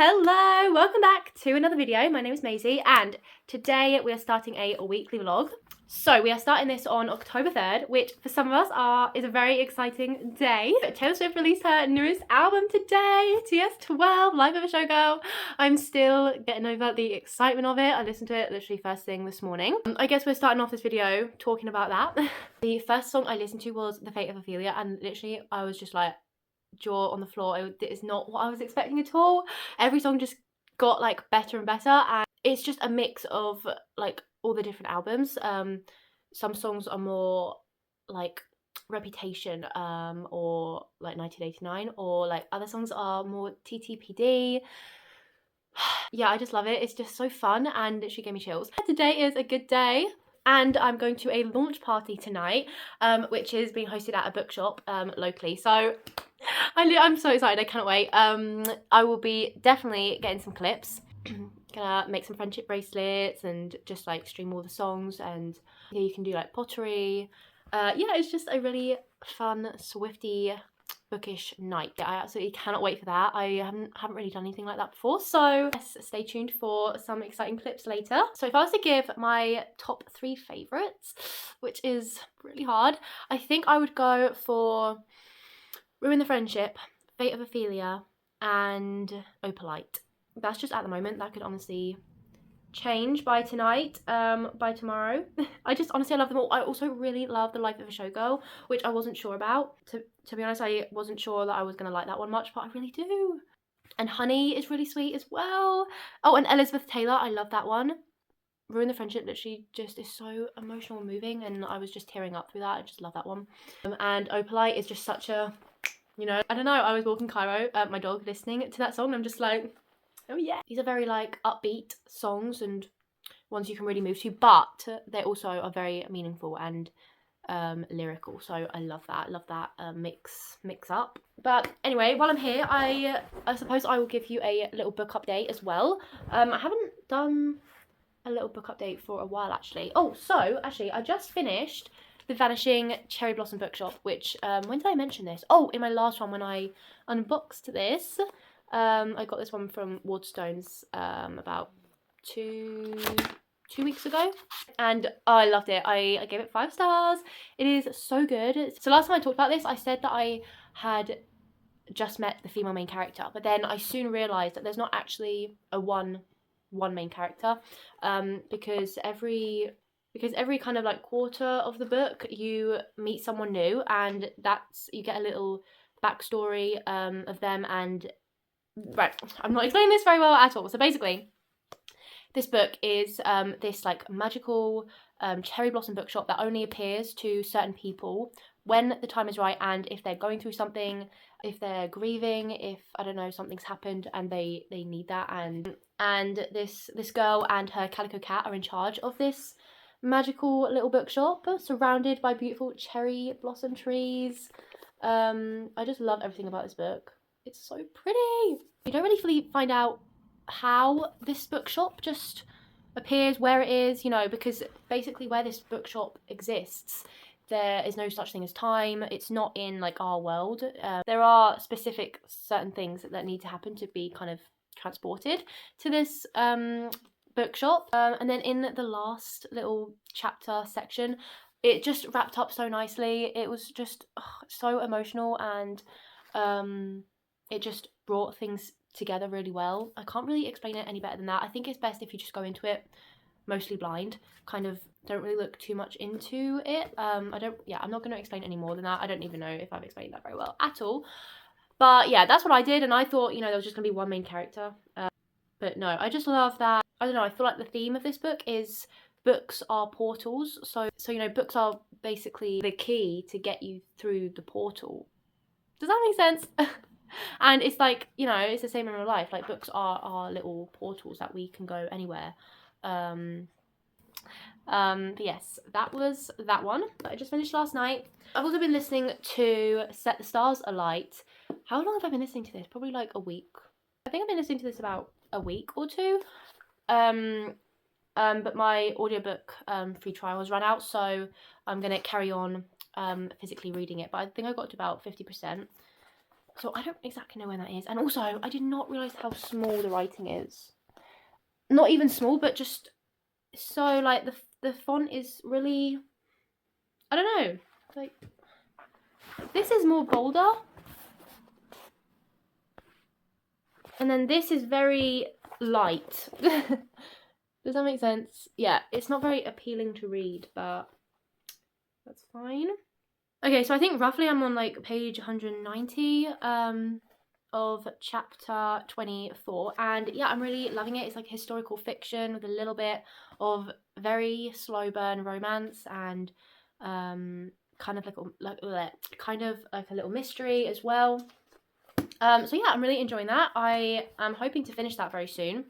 Hello, welcome back to another video. My name is Maisie and today we are starting a weekly vlog. So we are starting this on October 3rd, which for some of us is a very exciting day. Taylor Swift released her newest album today, TS12, Life of a Showgirl. I'm still getting over the excitement of it. I listened to it literally first thing this morning. I guess we're starting off this video talking about that. The first song I listened to was The Fate of Ophelia, and literally I was just like, jaw on the floor. It is not what I was expecting at all. Every song just got like better and better, and it's just a mix of like all the different albums. Some songs are more like Reputation or like 1989, or like other songs are more TTPD. Yeah, I just love it. It's just so fun and she gave me chills. Today is a good day and I'm going to a launch party tonight, which is being hosted at a bookshop locally. So I'm so excited, I cannot wait. I will be definitely getting some clips. Gonna make some friendship bracelets and just like stream all the songs, and yeah, you can do like pottery. Yeah, it's just a really fun, Swifty, bookish night. Yeah, I absolutely cannot wait for that. I haven't really done anything like that before, so yes, stay tuned for some exciting clips later. So if I was to give my top 3 favourites, which is really hard, I think I would go for Ruin the Friendship, Fate of Ophelia, and Opalite. That's just at the moment. That could honestly change by tonight, by tomorrow. I love them all. I also really love The Life of a Showgirl, which I wasn't sure about. To be honest, I wasn't sure that I was going to like that one much, but I really do. And Honey is really sweet as well. Oh, and Elizabeth Taylor, I love that one. Ruin the Friendship literally just is so emotional and moving, and I was just tearing up through that. I just love that one. And Opalite is just such a, you know, I don't know, I was walking Cairo, my dog, listening to that song, and I'm just like, oh yeah. These are very like upbeat songs and ones you can really move to, but they also are very meaningful and lyrical, so I love that mix up. But anyway, while I'm here, I suppose I will give you a little book update as well. I haven't done a little book update for a while actually. Oh, so actually I just finished The Vanishing Cherry Blossom Bookshop, which when did I mention this? Oh, in my last one when I unboxed this. I got this one from Waterstones about two weeks ago, and I loved it. I gave it 5 stars. It is so good. So last time I talked about this, I said that I had just met the female main character, but then I soon realised that there's not actually a one main character, because every kind of like quarter of the book you meet someone new, and you get a little backstory of them. And right, I'm not explaining this very well at all. So basically, this book is this like magical cherry blossom bookshop that only appears to certain people when the time is right, and if they're going through something, if they're grieving, if I don't know, something's happened and they need that. And this girl and her calico cat are in charge of this magical little bookshop surrounded by beautiful cherry blossom trees. I just love everything about this book. It's so pretty. You don't really fully find out how this bookshop just appears, where it is, you know, because basically where this bookshop exists, there is no such thing as time. It's not in like our world. There are specific certain things that need to happen to be kind of transported to this bookshop. And then in the last little chapter section, it just wrapped up so nicely. It was just so emotional, and it just brought things together really well. I can't really explain it any better than that. I think it's best if you just go into it mostly blind, kind of don't really look too much into it. I'm not going to explain any more than that. I don't even know if I've explained that very well at all. But yeah, that's what I did, and I thought, you know, there was just going to be one main character. But no, I just love that. I don't know, I feel like the theme of this book is books are portals. So you know, books are basically the key to get you through the portal. Does that make sense? And it's like, you know, it's the same in real life. Like, books are little portals that we can go anywhere. But yes, that was that one that I just finished last night. I've also been listening to Set the Stars Alight. How long have I been listening to this? Probably like a week. I think I've been listening to this about a week or two. But my audiobook free trial has run out, so I'm gonna carry on physically reading it. But I think I got to about 50%. So I don't exactly know where that is. And also, I did not realise how small the writing is. Not even small, but just so, like, the font is really, I don't know, like, this is more bolder. And then this is very light. Does that make sense? Yeah, it's not very appealing to read, but that's fine. Okay, so I think roughly I'm on like page 190 of chapter 24, and yeah, I'm really loving it. It's like historical fiction with a little bit of very slow burn romance and kind of like a little mystery as well. So yeah, I'm really enjoying that. I am hoping to finish that very soon.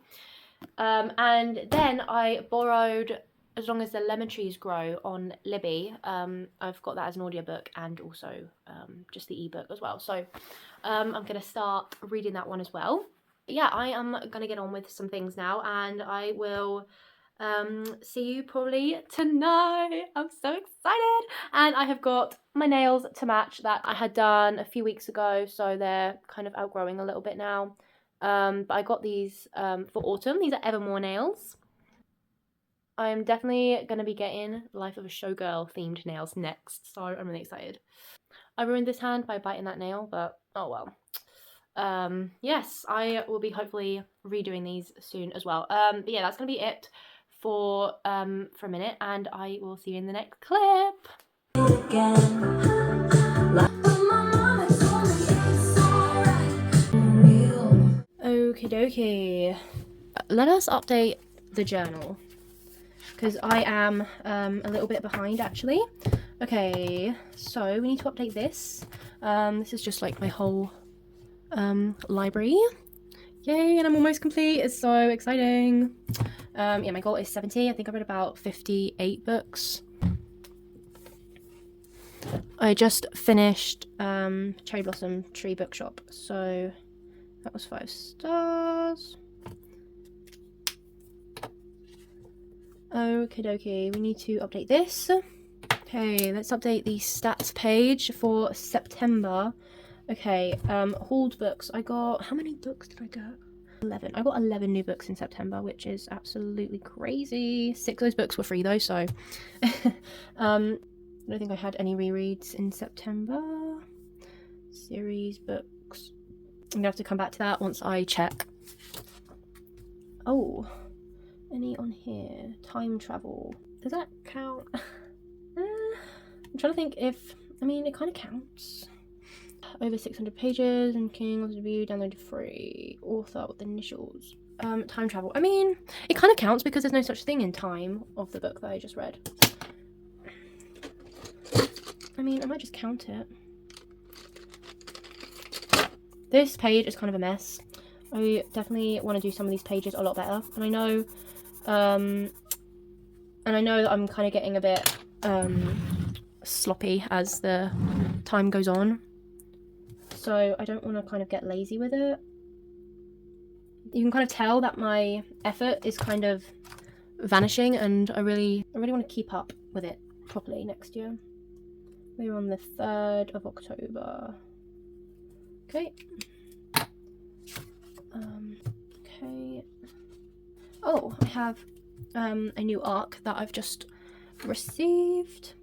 And then I borrowed As Long as the Lemon Trees Grow on Libby. I've got that as an audiobook and also just the ebook as well. So I'm going to start reading that one as well. Yeah, I am going to get on with some things now, and I will see you probably tonight. I'm so excited. And I have got my nails to match that I had done a few weeks ago, so they're kind of outgrowing a little bit now. But I got these for autumn. These are Evermore nails. I'm definitely going to be getting Life of a Showgirl themed nails next, so I'm really excited. I ruined this hand by biting that nail, but oh well. Yes, I will be hopefully redoing these soon as well. But yeah, that's going to be it for a minute, and I will see you in the next clip. Okie dokie. Let us update the journal, because I am a little bit behind actually. Okay, so we need to update this. This is just like my whole library. Yay, and I'm almost complete. It's so exciting. Yeah, my goal is 70. I think I read about 58 books. I just finished Cherry Blossom Tree Bookshop, so that was 5 stars. Okie dokie, we need to update this. Okay, let's update the stats page for September. Okay, hauled books. I got, how many books did I get? 11. I got 11 new books in September, which is absolutely crazy. 6 of those books were free though, so I don't think I had any rereads in September. Series books. I'm gonna have to come back to that once I check. Oh, any on here? Time travel. Does that count? I'm trying to think if, I mean, it kind of counts. Over 600 pages, and King was reviewed, downloaded free. Author with initials. Time travel. I mean, it kind of counts because there's no such thing in time of the book that I just read. I mean, I might just count it. This page is kind of a mess. I definitely want to do some of these pages a lot better, and I know that I'm kind of getting a bit sloppy as the time goes on, so I don't want to kind of get lazy with it. You can kind of tell that my effort is kind of vanishing, and I really want to keep up with it properly next year. We're on the 3rd of October. Okay. Okay. Oh, I have a new arc that I've just received.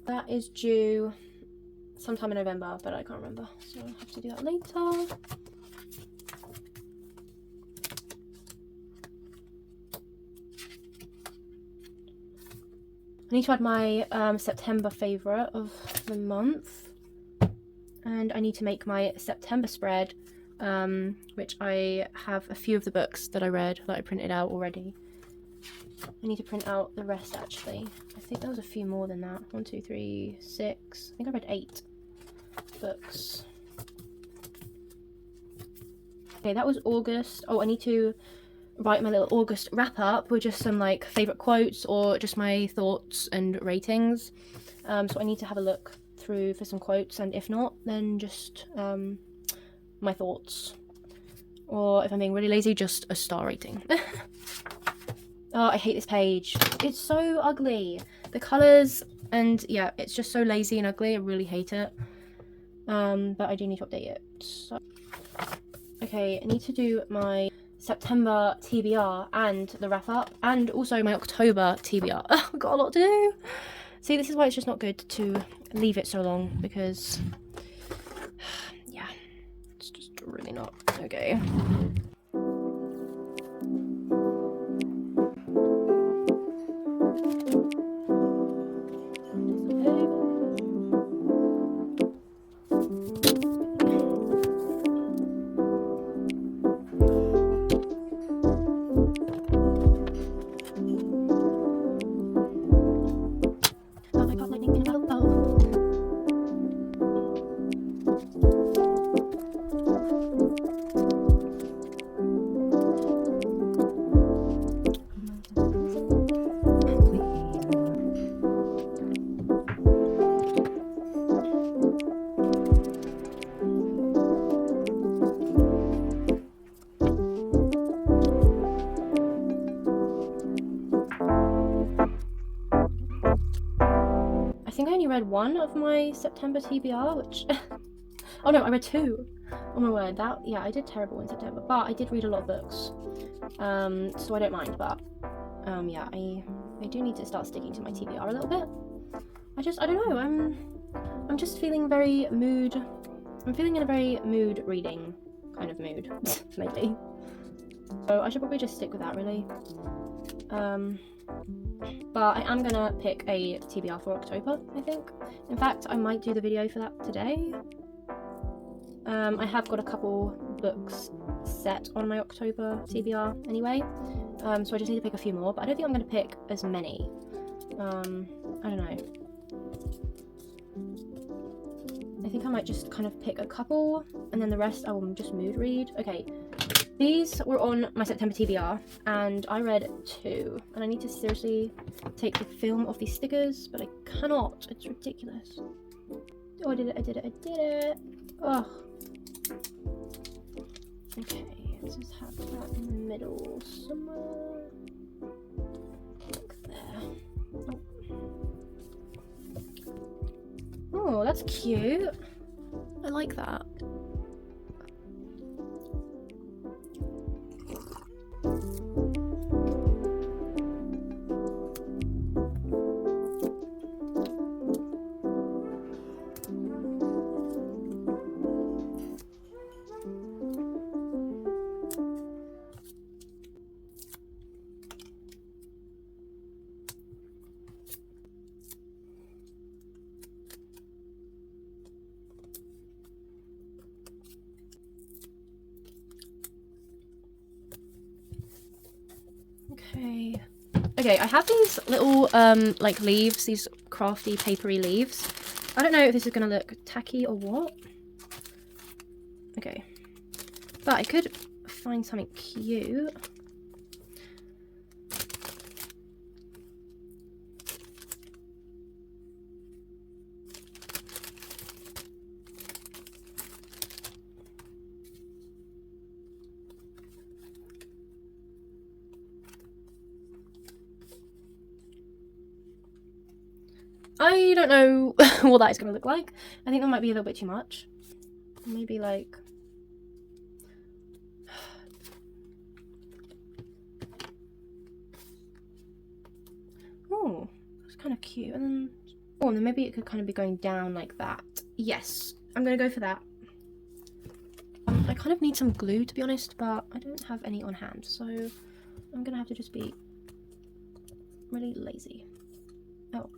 That is due sometime in November, but I can't remember, so I'll have to do that later. I need to add my September favourite of the month, and I need to make my September spread, which I have a few of the books that I read that I printed out already. I need to print out the rest actually. I think there was a few more than that. 1, 2, 3, 6. I think I read 8 books. Okay, that was August. Oh, I need to write my little August wrap up with just some like favourite quotes or just my thoughts and ratings. So I need to have a look through for some quotes, and if not, then just my thoughts. Or if I'm being really lazy, just a star rating. Oh, I hate this page. It's so ugly. The colours, and yeah, it's just so lazy and ugly. I really hate it. But I do need to update it. So, okay, I need to do my September TBR and the wrap up, and also my October TBR. I've got a lot to do. See, this is why it's just not good to leave it so long, because yeah, it's just really not okay. I think I only read one of my September TBR, which oh no, I read two. Oh my word, that, yeah, I did terrible in September, but I did read a lot of books, so I don't mind. But yeah, I do need to start sticking to my TBR a little bit. I don't know, I'm just feeling very mood. I'm feeling in a very mood reading kind of mood lately, so I should probably just stick with that, really. But I am gonna pick a TBR for October, I think. In fact, I might do the video for that today. I have got a couple books set on my October TBR anyway, so I just need to pick a few more, but I don't think I'm going to pick as many. I don't know. I think I might just kind of pick a couple, and then the rest I will just mood read. Okay, these were on my September TBR, and I read two, and I need to seriously take the film off these stickers, but I cannot. It's ridiculous. Oh, I did it. Ugh. Okay, let's just have that in the middle somewhere. Like there. Oh, that's cute. I like that. Okay, I have these little like leaves, these crafty papery leaves. I don't know if this is gonna look tacky or what. Okay, but I could find something cute. I don't know what that is going to look like. I think that might be a little bit too much. Maybe like... Oh, that's kind of cute. And then... Oh, and then maybe it could kind of be going down like that. Yes, I'm going to go for that. I kind of need some glue, to be honest, but I don't have any on hand. So I'm going to have to just be really lazy. Oh.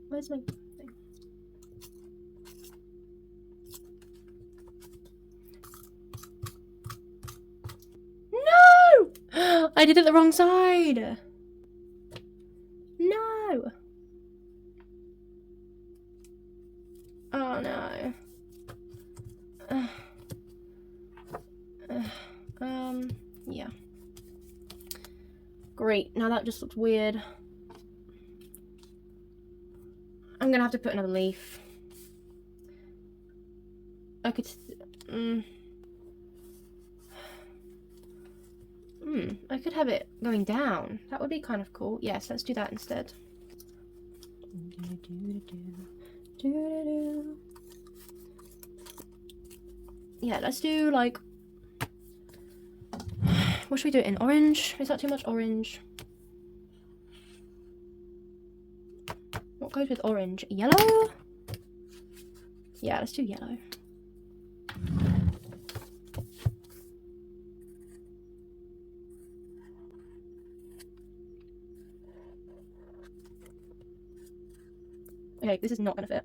Where's my thing? No! I did it the wrong side. No. Oh no. Yeah. Great. Now that just looks weird. gonna have to put another leaf. I could... I could have it going down. That would be kind of cool. Yes, let's do that instead. Yeah, let's do like... What should we do it in? Orange? Is that too much orange? What goes with orange? Yellow? Yeah, let's do yellow. Okay, this is not gonna fit.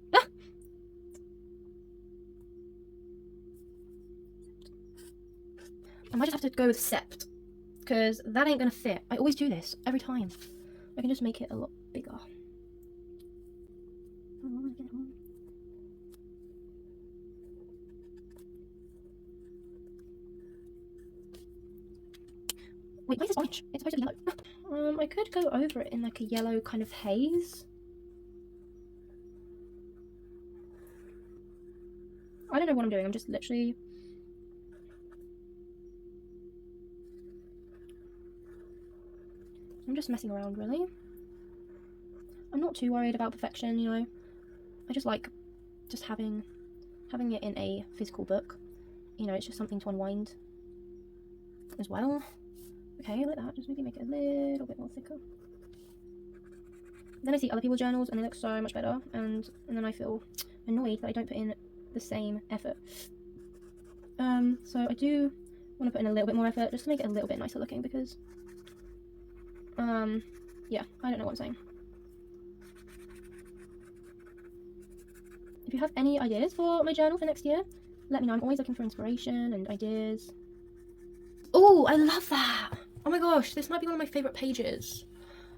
I might just have to go with sept, because that ain't gonna fit. I always do this, every time. I can just make it a lot bigger. Wait, why is this orange? It's supposed to be yellow. I could go over it in like a yellow kind of haze. I don't know what I'm doing, I'm just literally... I'm just messing around, really. I'm not too worried about perfection, you know. I just like having it in a physical book. You know, it's just something to unwind as well. Okay, like that. Just maybe make it a little bit more thicker. Then I see other people's journals and they look so much better, and then I feel annoyed that I don't put in the same effort. So I do want to put in a little bit more effort just to make it a little bit nicer looking, because yeah, I don't know what I'm saying. If you have any ideas for my journal for next year, let me know. I'm always looking for inspiration and ideas. Oh, I love that! Oh my gosh, this might be one of my favourite pages.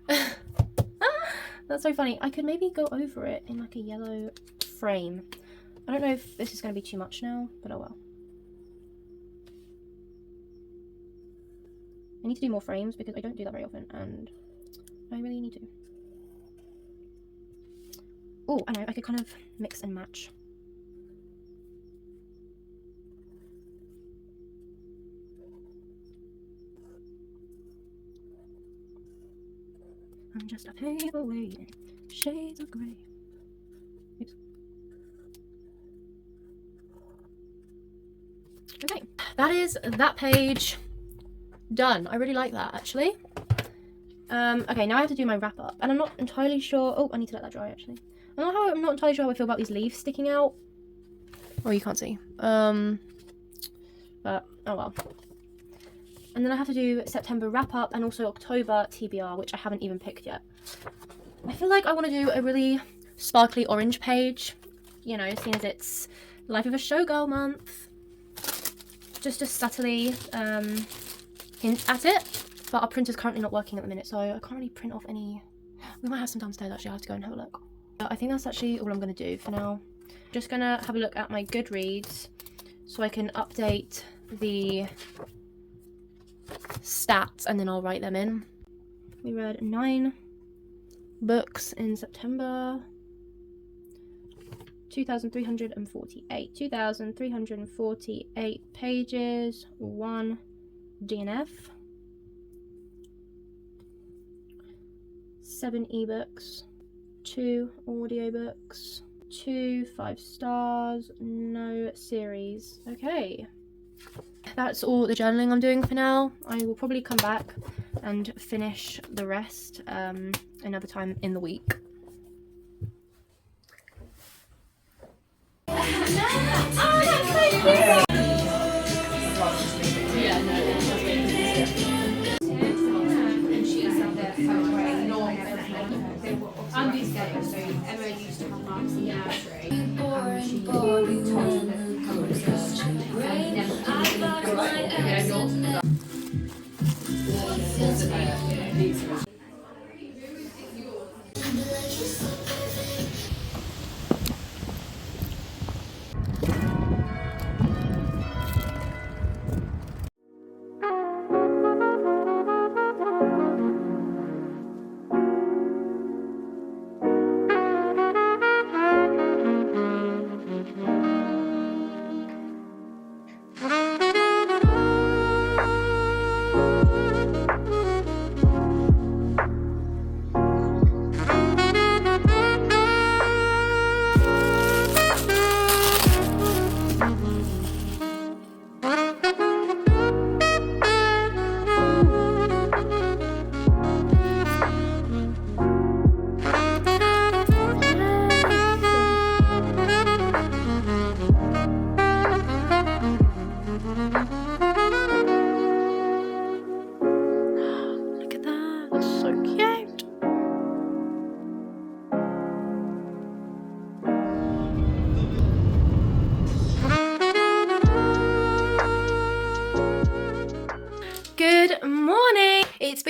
That's so funny. I could maybe go over it in like a yellow frame. I don't know if this is going to be too much now, but oh well. I need to do more frames because I don't do that very often, and I really need to. Oh, I know, I could kind of mix and match. I'm just a paper waiting, shades of grey. Oops. Okay, that is that page done. I really like that, actually. Okay, now I have to do my wrap up, and I'm not entirely sure. Oh, I need to let that dry, actually. I'm not entirely sure how I feel about these leaves sticking out. Oh, you can't see. But oh well. And then I have to do September wrap up and also October TBR, which I haven't even picked yet. I feel like I want to do a really sparkly orange page, you know, seeing as it's Life of a Showgirl month. Just to subtly hint at it. But our printer's currently not working at the minute, so I can't really print off any. We might have some downstairs, actually. I have to go and have a look. I think that's actually all I'm going to do for now. Just going to have a look at my Goodreads so I can update the stats and then I'll write them in. We read 9 books in September. 2,348. 2,348 pages. 1 DNF. 7 ebooks. 2 audiobooks. 2 5 stars. No series. Okay. That's all the journaling I'm doing for now. I will probably come back and finish the rest another time in the week. I'm these days, so Emma used to have marks in nursery.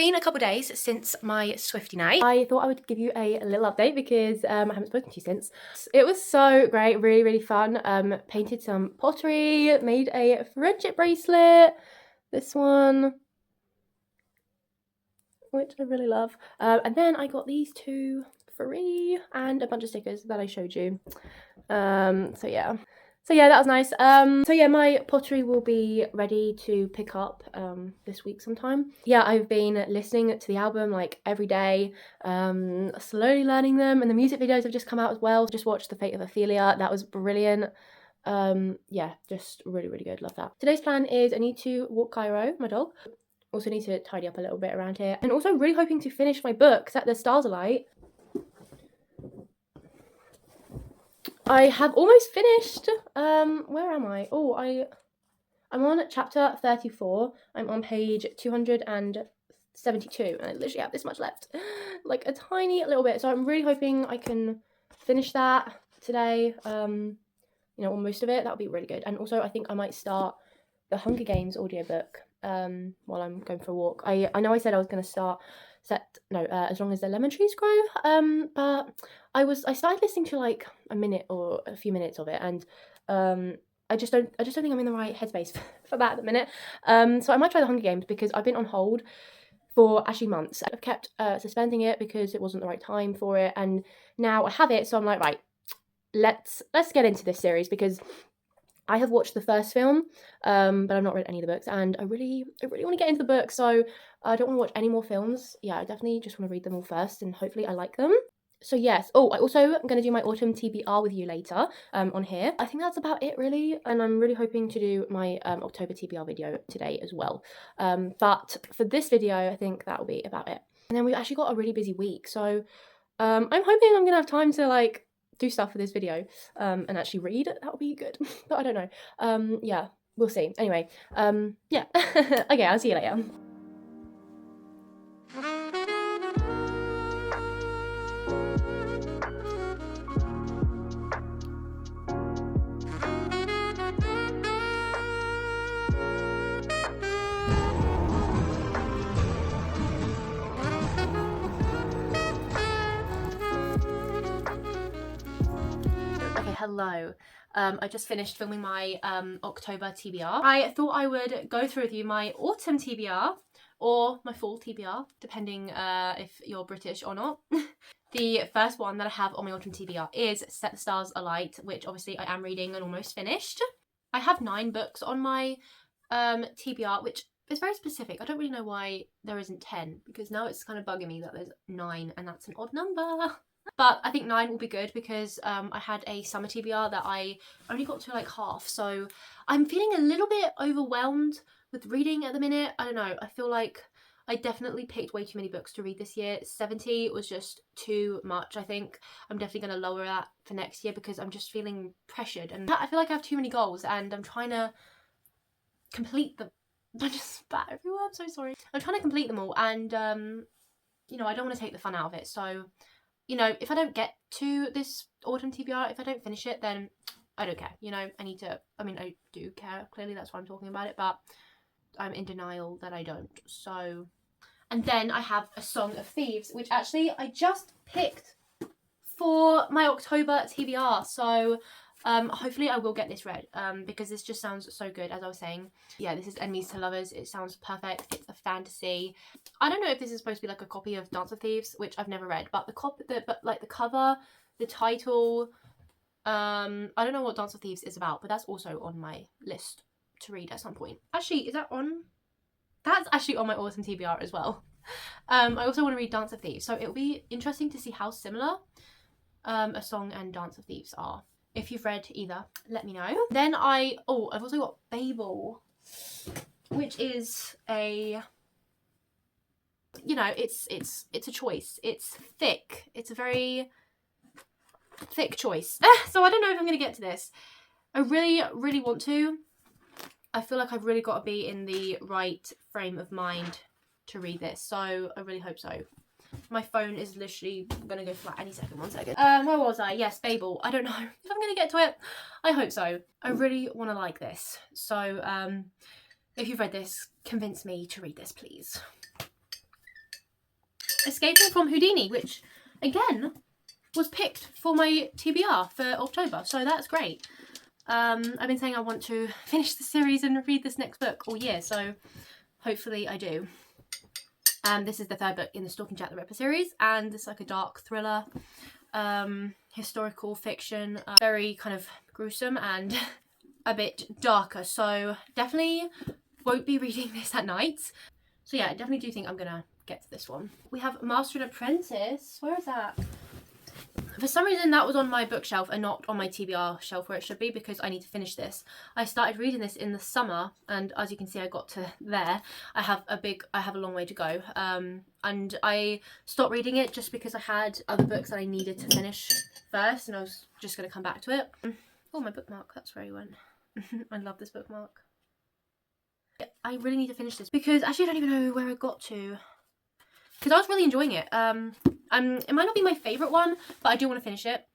been a couple of days since my Swiftie night. I thought I would give you a little update because I haven't spoken to you since. It was so great, really, really fun. Painted some pottery, made a friendship bracelet, this one, which I really love. And then I got these two free and a bunch of stickers that I showed you. So yeah, that was nice. So yeah, my pottery will be ready to pick up this week sometime. Yeah, I've been listening to the album like every day, slowly learning them, and the music videos have just come out as well. Just watched The Fate of Ophelia, that was brilliant. Yeah, just really, really good, love that. Today's plan is I need to walk Cairo, my dog. Also need to tidy up a little bit around here, and also really hoping to finish my book at the Stars Alight. I have almost finished. Where am I? Oh, I'm on chapter 34. I'm on page 272, and I literally have this much left, like a tiny little bit. So I'm really hoping I can finish that today. You know, or most of it. That would be really good. And also, I think I might start the Hunger Games audiobook while I'm going for a walk. I know I said I was going to start As Long as the Lemon Trees Grow, but I started listening to like a minute or a few minutes of it, and I just don't think I'm in the right headspace for that at the minute. So I might try the Hunger Games because I've been on hold for actually months. I've kept suspending it because it wasn't the right time for it, and now I have it, so I'm like, right, let's get into this series because I have watched the first film, but I've not read any of the books, and I really want to get into the book, so I don't want to watch any more films. Yeah, I definitely just want to read them all first, and hopefully I like them. So yes, I also am going to do my autumn TBR with you later on here. I think that's about it really, and I'm really hoping to do my October TBR video today as well. But for this video, I think that'll be about it. And then we've actually got a really busy week, so I'm hoping I'm going to have time to like do stuff for this video and actually read. That would be good, but I don't know. Yeah, we'll see. Anyway, yeah. Okay, I'll see you later. Hello. I just finished filming my October TBR. I thought I would go through with you my autumn TBR or my fall TBR, depending if you're British or not. The first one that I have on my autumn TBR is Set the Stars Alight, which obviously I am reading and almost finished. I have 9 books on my TBR, which is very specific. I don't really know why there isn't 10, because now it's kind of bugging me that there's 9 and that's an odd number. But I think 9 will be good because I had a summer TBR that I only got to like half, so I'm feeling a little bit overwhelmed with reading at the minute. I don't know, I feel like I definitely picked way too many books to read this year. 70 was just too much, I think. I'm definitely going to lower that for next year because I'm just feeling pressured, and I feel like I have too many goals and I'm trying to complete them. I just spat everywhere, I'm so sorry. I'm trying to complete them all, and you know, I don't want to take the fun out of it, so you know, if I don't get to this autumn TBR, if I don't finish it, then I don't care. You know, I do care, clearly, that's why I'm talking about it, but I'm in denial that I don't. So, and then I have A Song of Thieves, which actually I just picked for my October TBR. So hopefully I will get this read because this just sounds so good, as I was saying. Yeah, this is Enemies to Lovers. It sounds perfect. It's a fantasy. I don't know if this is supposed to be like a copy of Dance of Thieves, which I've never read, but the cover, the title, I don't know what Dance of Thieves is about, but that's also on my list to read at some point. Actually, is that on? That's actually on my autumn TBR as well. I also want to read Dance of Thieves, so it'll be interesting to see how similar A Song and Dance of Thieves are. If you've read either, let me know. Then I've also got Babel, which is a, you know, it's a choice. It's thick. It's a very thick choice. So I don't know if I'm going to get to this. I really want to. I feel like I've really got to be in the right frame of mind to read this. So I really hope so. My phone is literally gonna go flat any second. 1 second. Where was I? Yes, Babel. I don't know if I'm gonna get to it. I hope so. I really want to like this. So if you've read this, convince me to read this, please. Escaping from Houdini, which again was picked for my TBR for October, so that's great. I've been saying I want to finish the series and read this next book all year, so hopefully I do. This is the third book in the Stalking 𝔤𝓬𝔯𝔢 series, and it's like a dark thriller, historical fiction, very kind of gruesome and a bit darker, so definitely won't be reading this at night. So yeah, I definitely do think I'm gonna get to this one. We have Master and Apprentice. Where is that? For some reason that was on my bookshelf and not on my TBR shelf where it should be, because I need to finish this. I started reading this in the summer, and as you can see I got to there. I have a long way to go, and I stopped reading it just because I had other books that I needed to finish first, and I was just going to come back to it. Oh, my bookmark, that's where he went. I love this bookmark. I really need to finish this because actually I don't even know where I got to, because I was really enjoying it. It might not be my favourite one, but I do want to finish it.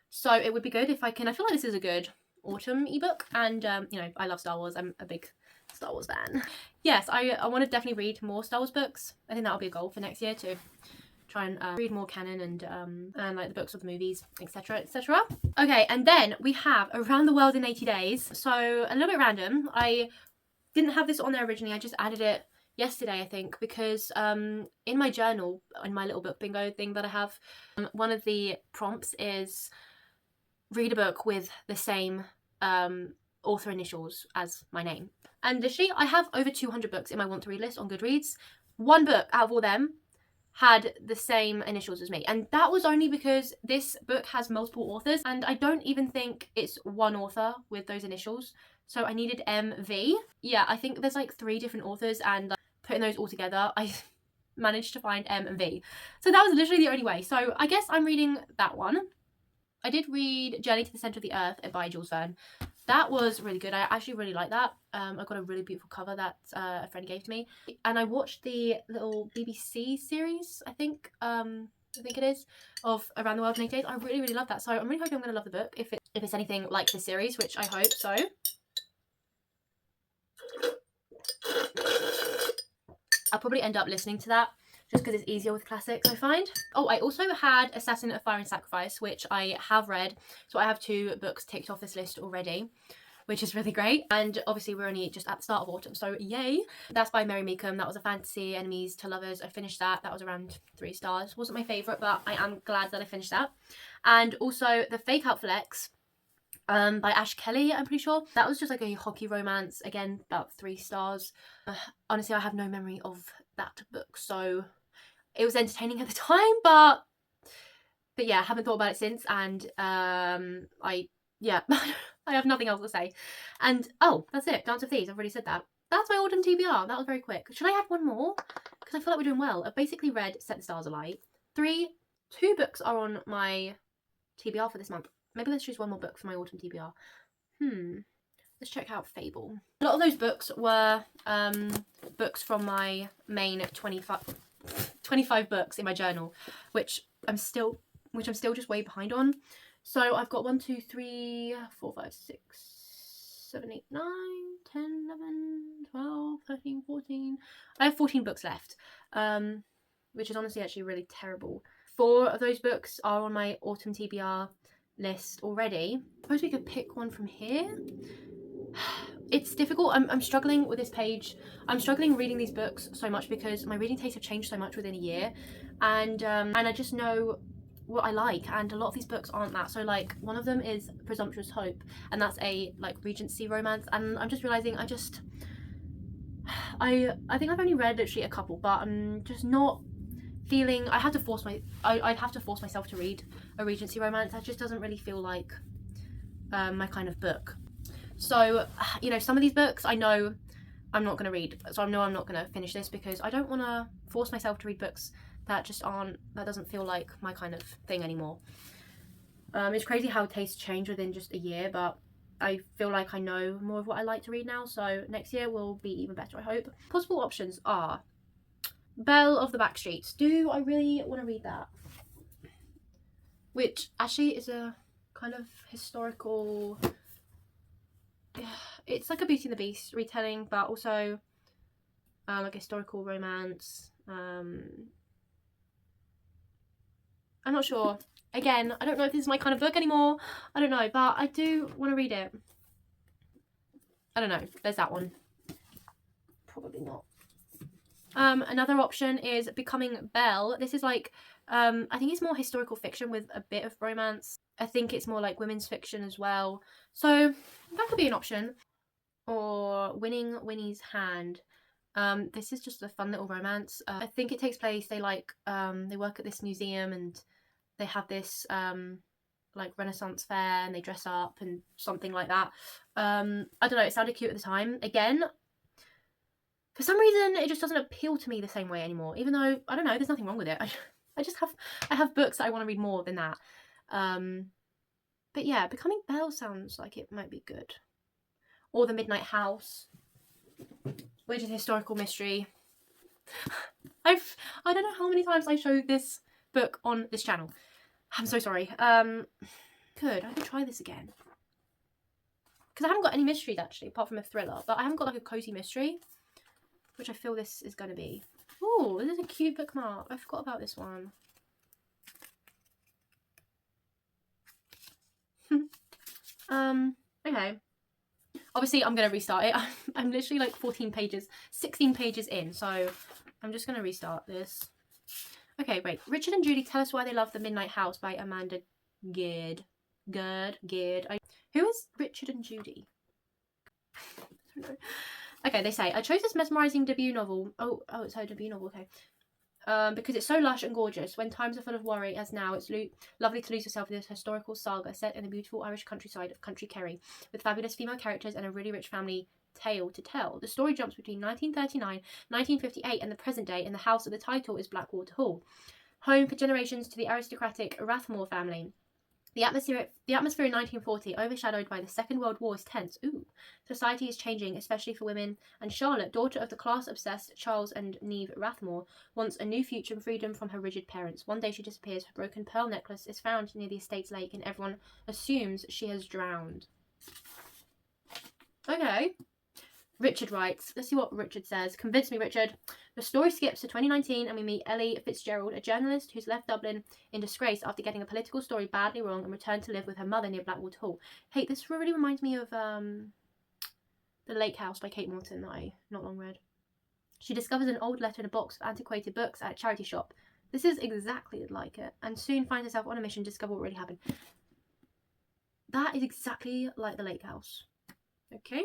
So it would be good if I can. I feel like this is a good autumn ebook, and you know, I love Star Wars. I'm a big Star Wars fan. Yes, I want to definitely read more Star Wars books. I think that'll be a goal for next year, to try and read more canon and like the books of the movies, etc, etc. Okay, and then we have Around the World in 80 Days. So a little bit random. I didn't have this on there originally. I just added it yesterday, I think, because in my journal, in my little book bingo thing that I have, one of the prompts is read a book with the same author initials as my name. And literally I have over 200 books in my want to read list on Goodreads. One book out of all them had the same initials as me, and that was only because this book has multiple authors, and I don't even think it's one author with those initials, so I needed MV. Yeah, I think there's like 3 different authors, and putting those all together I managed to find M and V. So that was literally the only way. So I guess I'm reading that one. I did read Journey to the Centre of the Earth by Jules Verne. That was really good. I actually really like that. I got a really beautiful cover that a friend gave to me, and I watched the little BBC series, I think it is, of Around the World in 80 Days. I really love that, so I'm really hoping I'm going to love the book if it's anything like the series, which I hope so. I'll probably end up listening to that just because it's easier with classics, I find. Oh, I also had Assassin of Fire and Sacrifice, which I have read. So I have 2 books ticked off this list already, which is really great. And obviously we're only just at the start of autumn, so yay. That's by Mary Meekum. That was a fantasy, enemies to lovers. I finished that. That was around 3 stars. Wasn't my favourite, but I am glad that I finished that. And also The Fake Out Flex by Ash Kelly, I'm pretty sure. That was just like a hockey romance, again about 3 stars. Honestly, I have no memory of that book, so it was entertaining at the time, but yeah, I haven't thought about it since, and I have nothing else to say. And oh, that's it, Dance of Thieves, I've already said that. That's my autumn TBR. That was very quick. Should I add one more? Because I feel like we're doing well. I've basically read Set the Stars Alight. 2 books are on my TBR for this month. Maybe let's choose one more book for my autumn TBR. Let's check out Fable. A lot of those books were books from my main 25 books in my journal, which I'm still just way behind on. So I've got 1, 2, 3, 4, 5, 6, 7, 8, 9, 10, 11, 12, 13, 14. I have 14 books left, which is honestly actually really terrible. 4 of those books are on my autumn TBR list already. I suppose we could pick one from here. It's difficult. I'm struggling with this page. I'm struggling reading these books so much because my reading tastes have changed so much within a year, and I just know what I like, and a lot of these books aren't that. So like one of them is Presumptuous Hope, and that's a like Regency romance, and I'm just realizing I think I've only read literally a couple, but I'm just not feeling I'd have to force myself to read a Regency romance. That just doesn't really feel like my kind of book. So, you know, some of these books I know I'm not going to read, so I know I'm not going to finish this because I don't want to force myself to read books that doesn't feel like my kind of thing anymore. It's crazy how tastes change within just a year, but I feel like I know more of what I like to read now, so next year will be even better, I hope. Possible options are Belle of the Backstreets. Do I really want to read that? Which actually is a kind of historical... It's like a Beauty and the Beast retelling, but also like a historical romance. I'm not sure. Again, I don't know if this is my kind of book anymore. I don't know, but I do want to read it. I don't know. There's that one. Probably not. Another option is Becoming Belle. This is like, I think it's more historical fiction with a bit of romance. I think it's more like women's fiction as well. So that could be an option. Or Winning Winnie's Hand. This is just a fun little romance. I think it takes place, they work at this museum and they have this like Renaissance fair and they dress up and something like that. I don't know, it sounded cute at the time. Again, for some reason it just doesn't appeal to me the same way anymore, even though, I don't know, there's nothing wrong with it. I have books that I want to read more than that. But yeah, Becoming Belle sounds like it might be good. Or The Midnight House, which is a historical mystery. I don't know how many times I showed this book on this channel. I'm so sorry. Good, I could try this again. Because I haven't got any mysteries actually, apart from a thriller. But I haven't got like a cozy mystery, which I feel this is going to be. Oh, this is a cute bookmark. I forgot about this one. Okay. Obviously, I'm going to restart it. I'm literally like 16 pages in. So I'm just going to restart this. Okay, wait. Richard and Judy tell us why they love The Midnight House by Amanda Gsd. Who is Richard and Judy? I don't know. Okay, they say, I chose this mesmerising debut novel. Oh, it's her debut novel, okay. Because it's so lush and gorgeous. When times are full of worry, as now, it's lovely to lose yourself in this historical saga set in the beautiful Irish countryside of County Kerry, with fabulous female characters and a really rich family tale to tell. The story jumps between 1939, 1958 and the present day, and the house of the title is Blackwater Hall, home for generations to the aristocratic Rathmore family. The atmosphere in 1940, overshadowed by the Second World War, is tense. Ooh. Society is changing, especially for women, and Charlotte, daughter of the class-obsessed Charles and Neve Rathmore, wants a new future and freedom from her rigid parents. One day she disappears. Her broken pearl necklace is found near the estate's lake, and everyone assumes she has drowned. Okay. Richard writes, let's see what Richard says. Convince me, Richard. The story skips to 2019 and we meet Ellie Fitzgerald, a journalist who's left Dublin in disgrace after getting a political story badly wrong and returned to live with her mother near Blackwater Hall. Hey, this really reminds me of The Lake House by Kate Morton that I not long read. She discovers an old letter in a box of antiquated books at a charity shop. This is exactly like it, and soon finds herself on a mission to discover what really happened. That is exactly like The Lake House. Okay.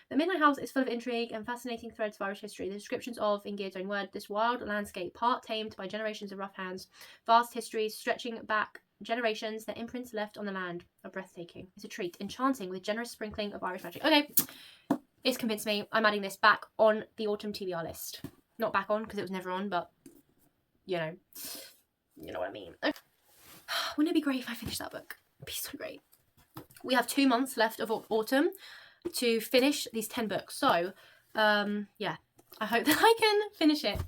The Midnight House is full of intrigue and fascinating threads of Irish history. The descriptions of, in Gear's own word, this wild landscape, part tamed by generations of rough hands, vast histories stretching back generations, their imprints left on the land, are breathtaking. It's a treat, enchanting with a generous sprinkling of Irish magic. Okay, it's convinced me. I'm adding this back on the autumn TBR list. Not back on, because it was never on, but, you know what I mean. Okay. Wouldn't it be great if I finished that book? It'd be so great. We have 2 months left of autumn to finish these 10 books, so yeah, I hope that I can finish it,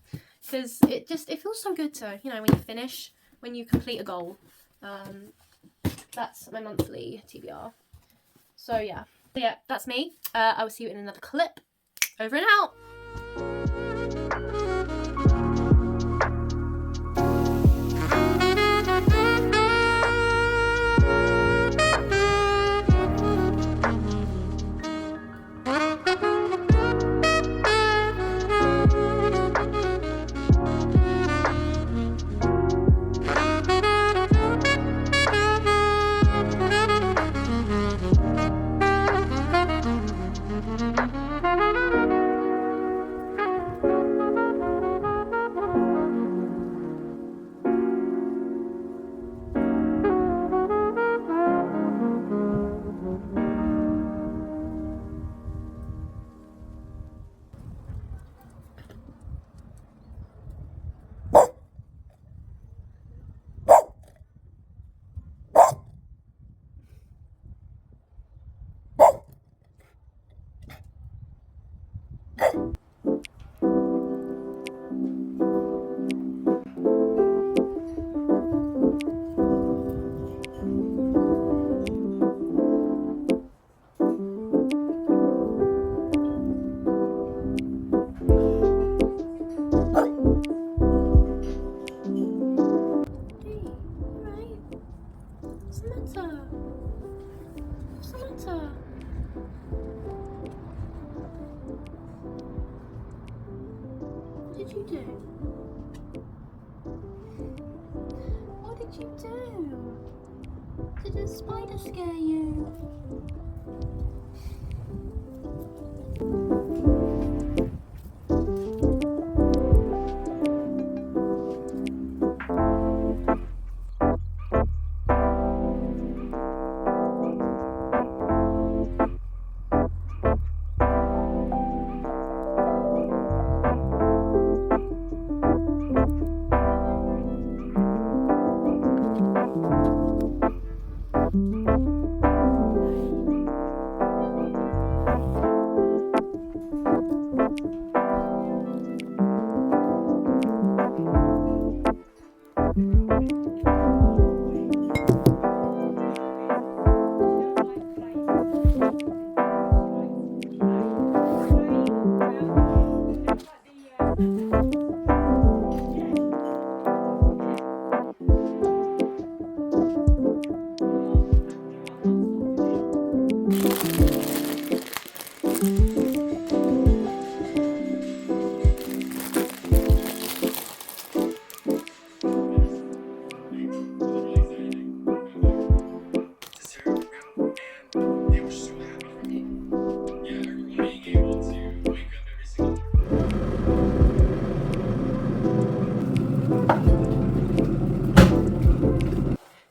because it feels so good to, you know, when you complete a goal. That's my monthly TBR. So yeah, that's me. I will see you in another clip. Over and out. you do? What did you do? Did a spider scare you?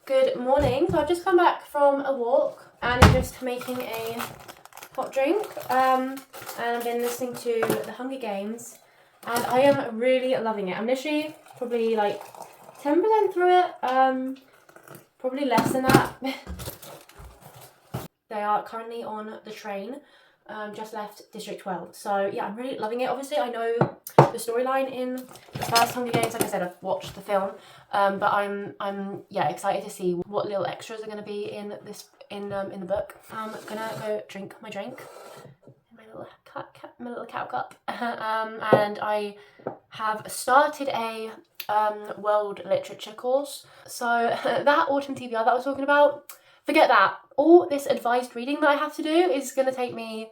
Good morning. So I've just come back from a walk and I'm just making a hot drink. And I've been listening to the Hunger Games and I am really loving it. I'm literally probably like 10% through it. Probably less than that. They are currently on the train. Just left District 12. So yeah, I'm really loving it. Obviously I know the storyline in the first Hunger Games. Like I said, I've watched the film. But I'm yeah, excited to see what little extras are gonna be in this in the book. I'm gonna go drink my drink in my little cow cup. And I have started a world literature course. So that autumn TBR that I was talking about, forget that. All this advised reading that I have to do is going to take me...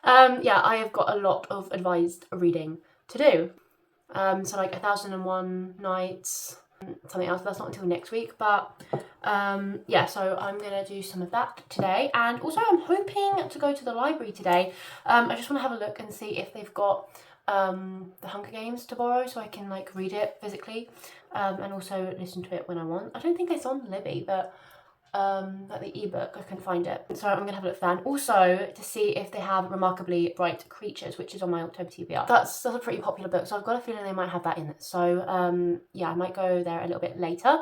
yeah, I have got a lot of advised reading to do. So like 1001 Nights, something else, but that's not until next week. But yeah, so I'm going to do some of that today. And also I'm hoping to go to the library today. I just want to have a look and see if they've got the Hunger Games to borrow so I can like read it physically and also listen to it when I want. I don't think it's on Libby, but like the ebook, I couldn't find it, so I'm gonna have a look for that. And also to see if they have Remarkably Bright Creatures, which is on my October TBR. That's a pretty popular book, so I've got a feeling they might have that in it. So yeah, I might go there a little bit later.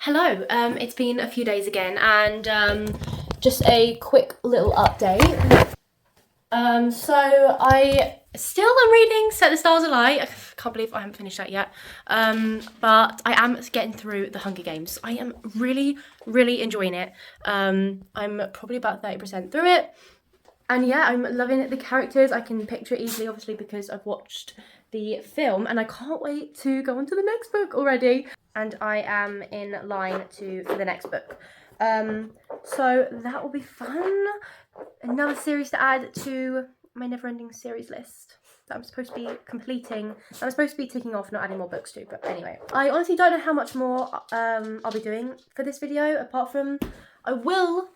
Hello, it's been a few days again, and just a quick little update. So I still am reading Set the Stars Alight. I can't believe I haven't finished that yet. But I am getting through the Hunger Games. I am really, really enjoying it. I'm probably about 30% through it. And yeah, I'm loving the characters. I can picture it easily, obviously, because I've watched the film. And I can't wait to go on to the next book already. And I am in line for the next book. So that will be fun. Another series to add to my never-ending series list that I'm supposed to be completing. I'm supposed to be ticking off, not adding more books to. But anyway, I honestly don't know how much more I'll be doing for this video, apart from I will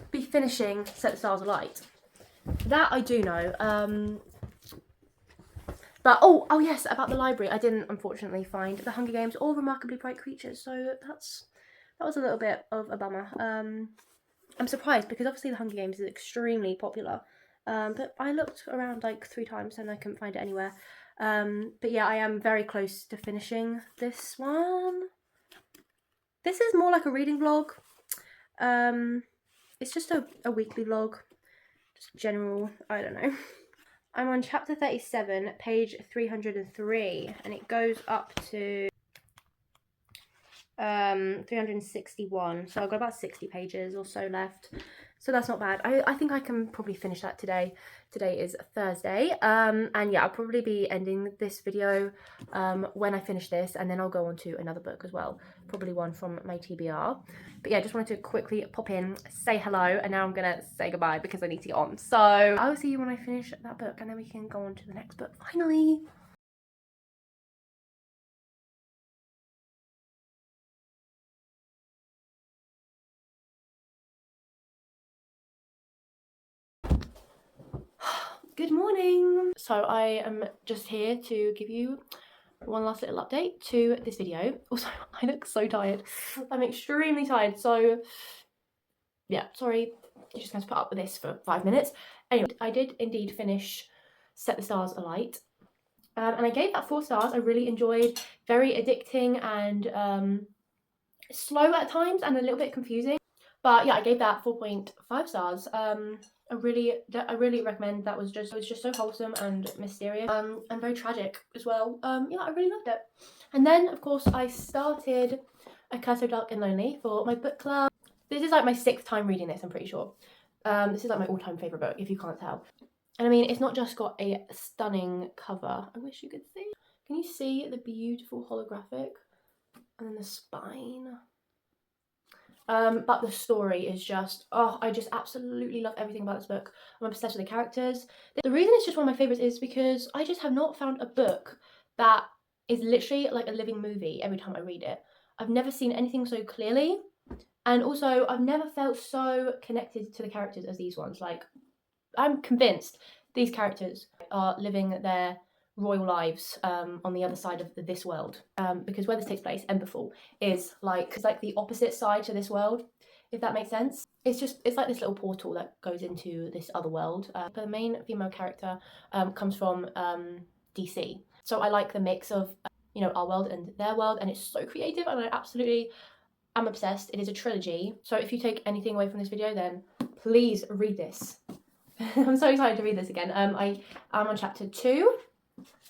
be finishing Set the Stars Alight. That I do know. But oh yes, about the library, I didn't unfortunately find the Hunger Games or Remarkably Bright Creatures, so that was a little bit of a bummer. I'm surprised because obviously the Hunger Games is extremely popular, but I looked around like 3 times and I couldn't find it anywhere. But yeah, I am very close to finishing this one. This is more like a reading vlog. It's just a weekly vlog, just general, I don't know. I'm on chapter 37, page 303, and it goes up to 361, so I've got about 60 pages or so left, so that's not bad. I think I can probably finish that today. Today is Thursday, and yeah, I'll probably be ending this video when I finish this, and then I'll go on to another book as well, probably one from my TBR. But yeah, just wanted to quickly pop in, say hello, and now I'm gonna say goodbye because I need to get on. So I'll see you when I finish that book, and then we can go on to the next book finally. Good morning. So I am just here to give you one last little update to this video. Also, I look so tired. I'm extremely tired. So yeah, sorry, you're just going to put up with this for 5 minutes. Anyway, I did indeed finish Set the Stars Alight. And I gave that 4 stars. I really enjoyed, very addicting and slow at times and a little bit confusing. But yeah, I gave that 4.5 stars. I really recommend. It was just so wholesome and mysterious, and very tragic as well. Yeah, I really loved it. And then of course I started A Curse So Dark and Lonely for my book club. This is like my 6th time reading this, I'm pretty sure. This is like my all-time favourite book, if you can't tell. And I mean, it's not just got a stunning cover. I wish you could see. Can you see the beautiful holographic? And then the spine. But the story is just, oh, I just absolutely love everything about this book. I'm obsessed with the characters. The reason it's just one of my favourites is because I just have not found a book that is literally like a living movie every time I read it. I've never seen anything so clearly, and also I've never felt so connected to the characters as these ones. Like, I'm convinced these characters are living their royal lives on the other side of this world, because where this takes place, 𝔪𝔬𝔯𝔢𝔬𝔠, is like the opposite side to this world, if that makes sense. It's like this little portal that goes into this other world. But the main female character comes from DC, so I like the mix of you know, our world and their world, and it's so creative, and I absolutely am obsessed. It is a trilogy, so if you take anything away from this video, then please read this. I'm so excited to read this again. I am on chapter 2.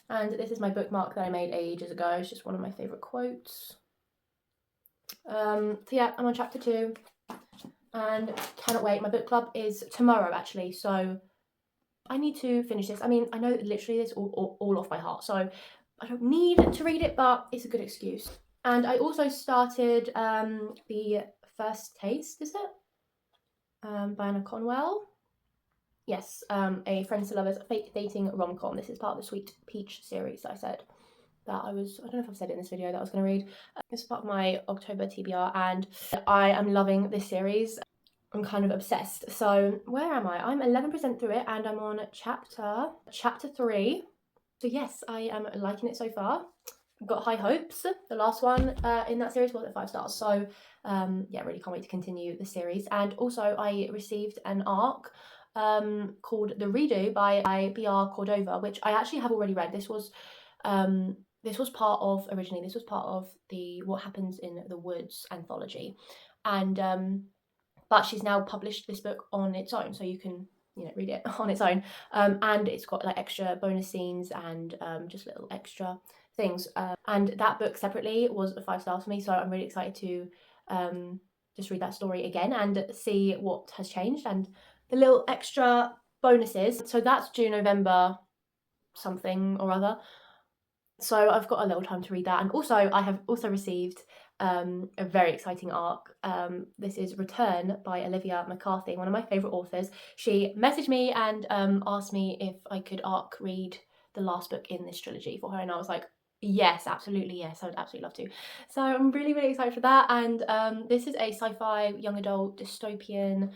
And this is my bookmark that I made ages ago. It's just one of my favourite quotes. So yeah, I'm on chapter 2 and cannot wait. My book club is tomorrow, actually, so I need to finish this. I mean, I know literally this all off by heart, so I don't need to read it, but it's a good excuse. And I also started The First Taste, is it? By Anna Conwell. Yes, a friends to lovers fake dating rom-com. This is part of the Sweet Peach series that I said that I don't know if I've said it in this video that I was going to read. This is part of my October TBR, and I am loving this series. I'm kind of obsessed. So where am I? I'm 11% through it, and I'm on chapter 3. So yes, I am liking it so far. I've got high hopes. The last one in that series was at 5 stars. So yeah, really can't wait to continue the series. And also I received an ARC called The Redo by B.R. Cordova, which I actually have already read. This was part of the What Happens in the Woods anthology, and but she's now published this book on its own, so you can, you know, read it on its own, and it's got like extra bonus scenes and just little extra things, and that book separately was a 5 stars for me, so I'm really excited to just read that story again and see what has changed and the little extra bonuses. So that's due November something or other. So I've got a little time to read that. And also I have also received a very exciting ARC. This is Return by Olivia McCarthy, one of my favourite authors. She messaged me and asked me if I could ARC read the last book in this trilogy for her, and I was like, yes, absolutely, yes, I would absolutely love to. So I'm really, really excited for that. And this is a sci-fi young adult dystopian,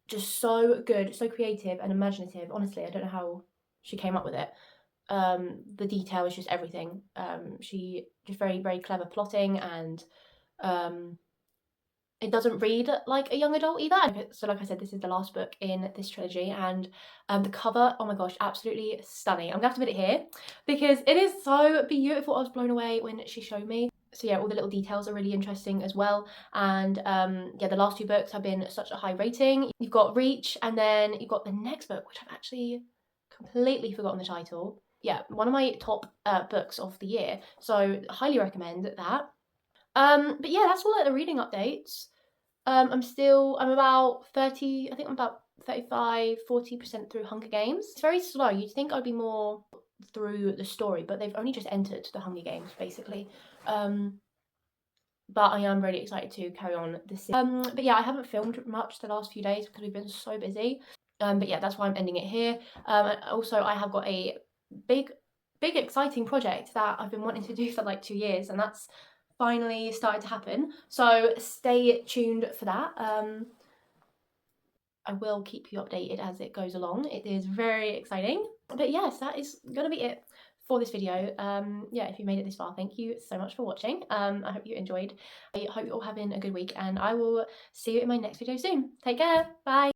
just so good, so creative and imaginative. Honestly, I don't know how she came up with it. The detail is just everything. She just very, very clever plotting, and it doesn't read like a young adult either. So like I said, this is the last book in this trilogy, and the cover, oh my gosh, absolutely stunning. I'm gonna have to put it here because it is so beautiful. I was blown away when she showed me. So yeah, all the little details are really interesting as well. And yeah, the last 2 books have been such a high rating. You've got Reach, and then you've got the next book, which I've actually completely forgotten the title. Yeah, one of my top books of the year. So highly recommend that. But yeah, that's all like the reading updates. I'm about 30, I think I'm about 35-40% through Hunger Games. It's very slow. You'd think I'd be more through the story, but they've only just entered the Hunger Games basically. But I am really excited to carry on this. But yeah, I haven't filmed much the last few days because we've been so busy. But yeah, that's why I'm ending it here. Also, I have got a big exciting project that I've been wanting to do for like 2 years, and that's finally started to happen. So stay tuned for that. I will keep you updated as it goes along. It is very exciting. But yes, that is gonna be it for this video. Yeah, if you made it this far, thank you so much for watching. I hope you enjoyed. I hope you're all having a good week, and I will see you in my next video soon. Take care. Bye.